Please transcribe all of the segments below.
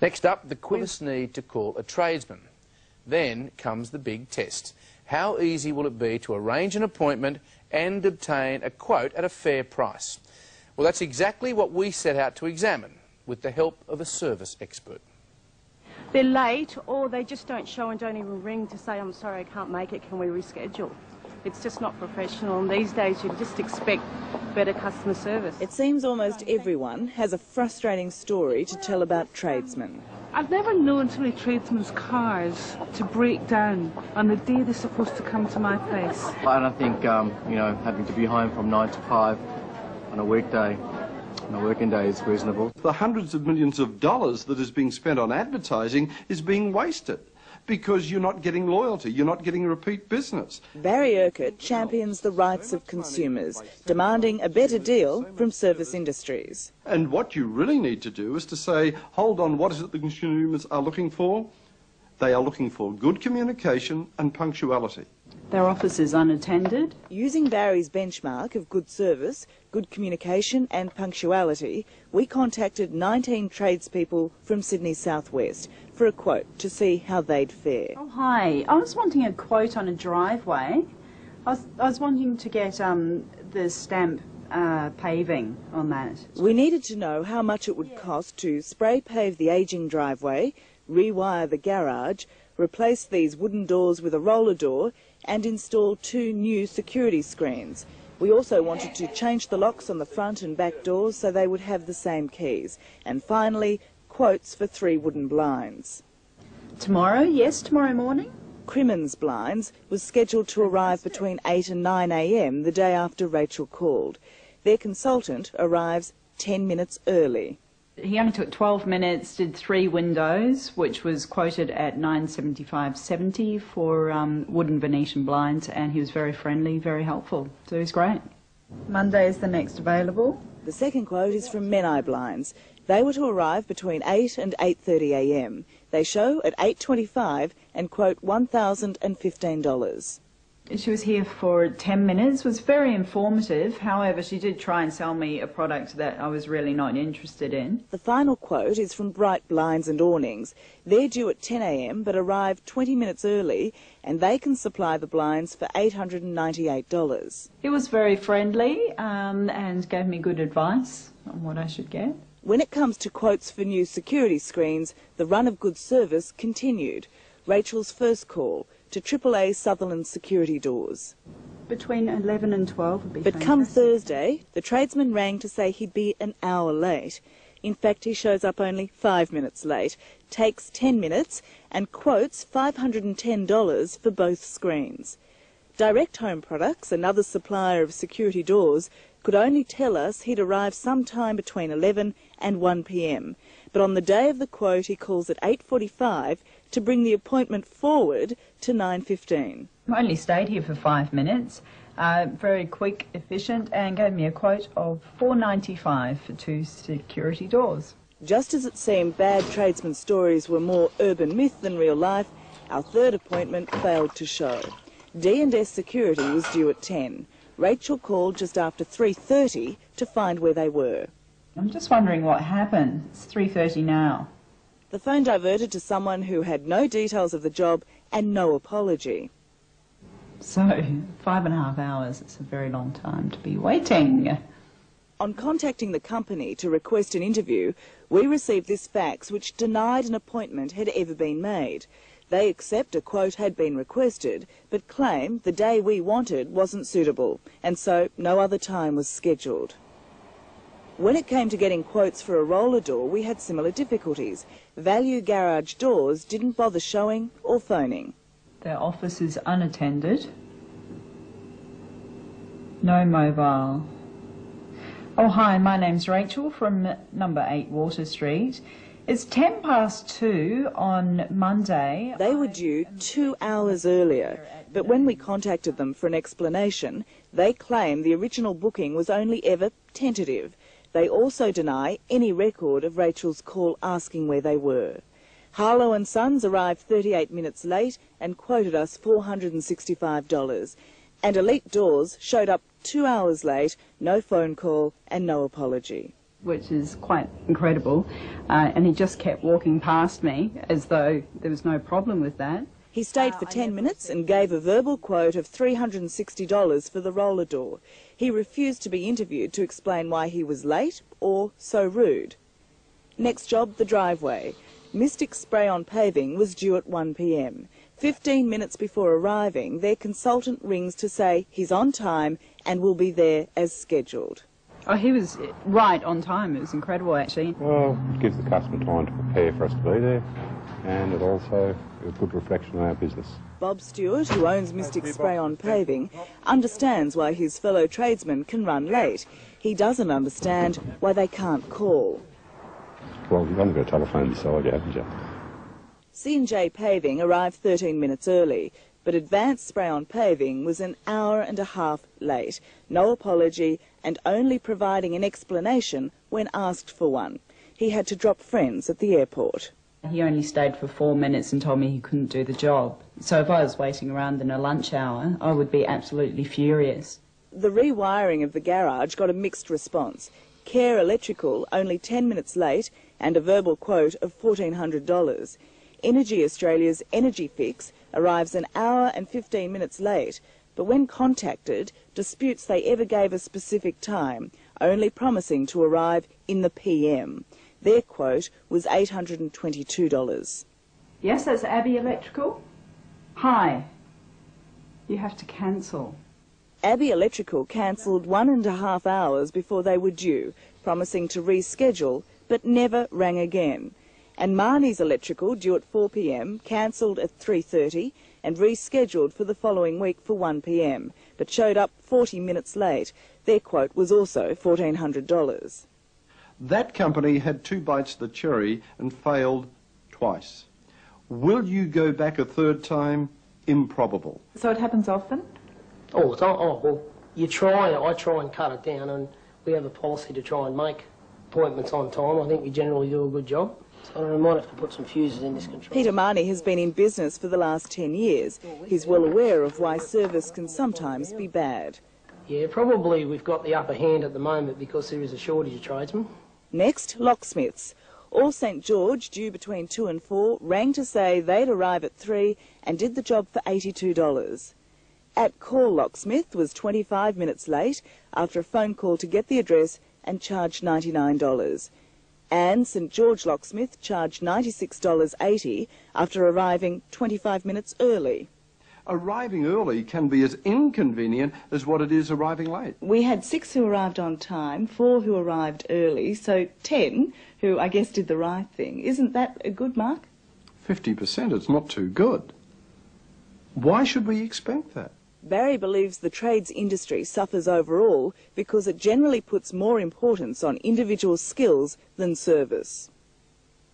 Next up, the quickest need to call a tradesman. Then comes the big test. How easy will it be to arrange an appointment and obtain a quote at a fair price? Well, that's exactly what we set out to examine with the help of a service expert. They're late, or they just don't show and don't even ring to say, I'm sorry, I can't make it, can we reschedule? It's just not professional, and these days you just expect better customer service. It seems almost everyone has a frustrating story to tell about tradesmen. I've never known so many tradesmen's cars to break down on the day they're supposed to come to my place. I don't think, you know, having to be home from 9 to 5 on a weekday, on a working day, is reasonable. The hundreds of millions of dollars that is being spent on advertising is being wasted because you're not getting loyalty, you're not getting repeat business. Barry Urquhart champions the rights of consumers, demanding a better deal from service industries. And what you really need to do is to say, hold on, what is it the consumers are looking for? They are looking for good communication and punctuality. Their office is unattended. Using Barry's benchmark of good service, good communication and punctuality, we contacted 19 tradespeople from Sydney's southwest for a quote to see how they'd fare. Oh, hi. I was wanting a quote on a driveway. I was wanting to get the stamp paving on that. We needed to know how much it would cost to spray pave the ageing driveway, rewire the garage, replace these wooden doors with a roller door and install 2 new security screens. We also wanted to change the locks on the front and back doors so they would have the same keys. And finally, quotes for 3 wooden blinds. Tomorrow? Yes, tomorrow morning. Crimmins Blinds was scheduled to arrive between 8 and 9 a.m. the day after Rachel called. Their consultant arrives 10 minutes early. He only took 12 minutes, did 3 windows, which was quoted at $975.70 for wooden Venetian blinds, and he was very friendly, very helpful. So he was great. Monday is the next available. The second quote is from Menai Blinds. They were to arrive between 8 and 8:30 a.m. They show at 8:25 and quote $1,015. She was here for 10 minutes, was very informative. However, she did try and sell me a product that I was really not interested in. The final quote is from Bright Blinds and Awnings. They're due at 10 a.m. but arrived 20 minutes early, and they can supply the blinds for $898. He was very friendly and gave me good advice on what I should get. When it comes to quotes for new security screens, the run of good service continued. Rachel's first call to AAA Sutherland security doors. Between 11 and 12 would be But come Thursday, the tradesman rang to say he'd be an hour late. In fact, he shows up only 5 minutes late, takes 10 minutes and quotes $510 for both screens. Direct Home Products, another supplier of security doors, could only tell us he'd arrive sometime between 11 and 1 p.m. But on the day of the quote, he calls at 8:45 to bring the appointment forward to 9:15. I only stayed here for 5 minutes, very quick, efficient, and gave me a quote of $495 for 2 security doors. Just as it seemed bad tradesman stories were more urban myth than real life, our third appointment failed to show. D&S Security was due at 10. Rachel called just after 3:30 to find where they were. I'm just wondering what happened. It's 3:30 now. The phone diverted to someone who had no details of the job and no apology. So, 5.5 hours, it's a very long time to be waiting. On contacting the company to request an interview, we received this fax which denied an appointment had ever been made. They accept a quote had been requested, but claim the day we wanted wasn't suitable, and so no other time was scheduled. When it came to getting quotes for a roller door, we had similar difficulties. Value Garage Doors didn't bother showing or phoning. Their office is unattended. No mobile. Oh, hi, my name's Rachel from number 8 Water Street. It's 2:10 on Monday. They were due 2 hours earlier, but when we contacted them for an explanation, they claim the original booking was only ever tentative. They also deny any record of Rachel's call asking where they were. Harlow and Sons arrived 38 minutes late and quoted us $465. And Elite Doors showed up 2 hours late, no phone call and no apology. which is quite incredible. And he just kept walking past me as though there was no problem with that. He stayed for 10 minutes and gave a verbal quote of $360 for the roller door. He refused to be interviewed to explain why he was late or so rude. Next job, the driveway. Mystic Spray-On Paving was due at 1 p.m. 15 minutes before arriving, their consultant rings to say he's on time and will be there as scheduled. Oh, he was right on time. It was incredible, actually. Well, it gives the customer time to prepare for us to be there, and it also is a good reflection on our business. Bob Stewart, who owns Mystic Spray-On Paving, understands why his fellow tradesmen can run late. He doesn't understand why they can't call. Well, you've only got a telephone beside you, haven't you? C&J Paving arrived 13 minutes early, but Advanced Spray-On Paving was an hour and a half late. No apology and only providing an explanation when asked for one. He had to drop friends at the airport. He only stayed for 4 minutes and told me he couldn't do the job. So if I was waiting around in a lunch hour, I would be absolutely furious. The rewiring of the garage got a mixed response. Care Electrical only 10 minutes late and a verbal quote of $1,400. Energy Australia's Energy Fix arrives an hour and 15 minutes late, but when contacted, disputes they ever gave a specific time, only promising to arrive in the PM. Their quote was $822. Yes, that's Abbey Electrical. Hi. You have to cancel. Abbey Electrical cancelled 1.5 hours before they were due, promising to reschedule, but never rang again. And Marnie's Electrical, due at 4 p.m, cancelled at 3:30 and rescheduled for the following week for 1 p.m, but showed up 40 minutes late. Their quote was also $1,400. That company had 2 bites of the cherry and failed twice. Will you go back a third time? Improbable. So it happens often? All the time. Oh, well, I try and cut it down, and we have a policy to try and make appointments on time. I think we generally do a good job. So I might have to put some fuses in this control. Peter Marnie has been in business for the last 10 years. He's well aware of why service can sometimes be bad. Yeah, probably we've got the upper hand at the moment because there is a shortage of tradesmen. Next, locksmiths. All St George, due between 2 and 4, rang to say they'd arrive at 3 and did the job for $82. At Call Locksmith was 25 minutes late after a phone call to get the address and charged $99. And St George Locksmith charged $96.80 after arriving 25 minutes early. Arriving early can be as inconvenient as what it is arriving late. We had 6 who arrived on time, 4 who arrived early, so 10 who I guess did the right thing. Isn't that a good mark? 50% is not too good. Why should we expect that? Barry believes the trades industry suffers overall because it generally puts more importance on individual skills than service.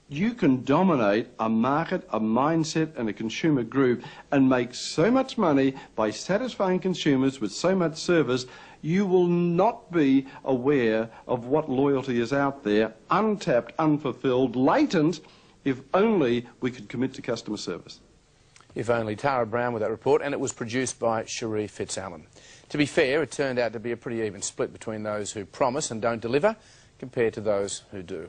You can dominate a market, a mindset and a consumer group and make so much money by satisfying consumers with so much service, you will not be aware of what loyalty is out there, untapped, unfulfilled, latent, if only we could commit to customer service. If only. Tara Brown with that report, and it was produced by Cherie Fitzallen. To be fair, it turned out to be a pretty even split between those who promise and don't deliver compared to those who do.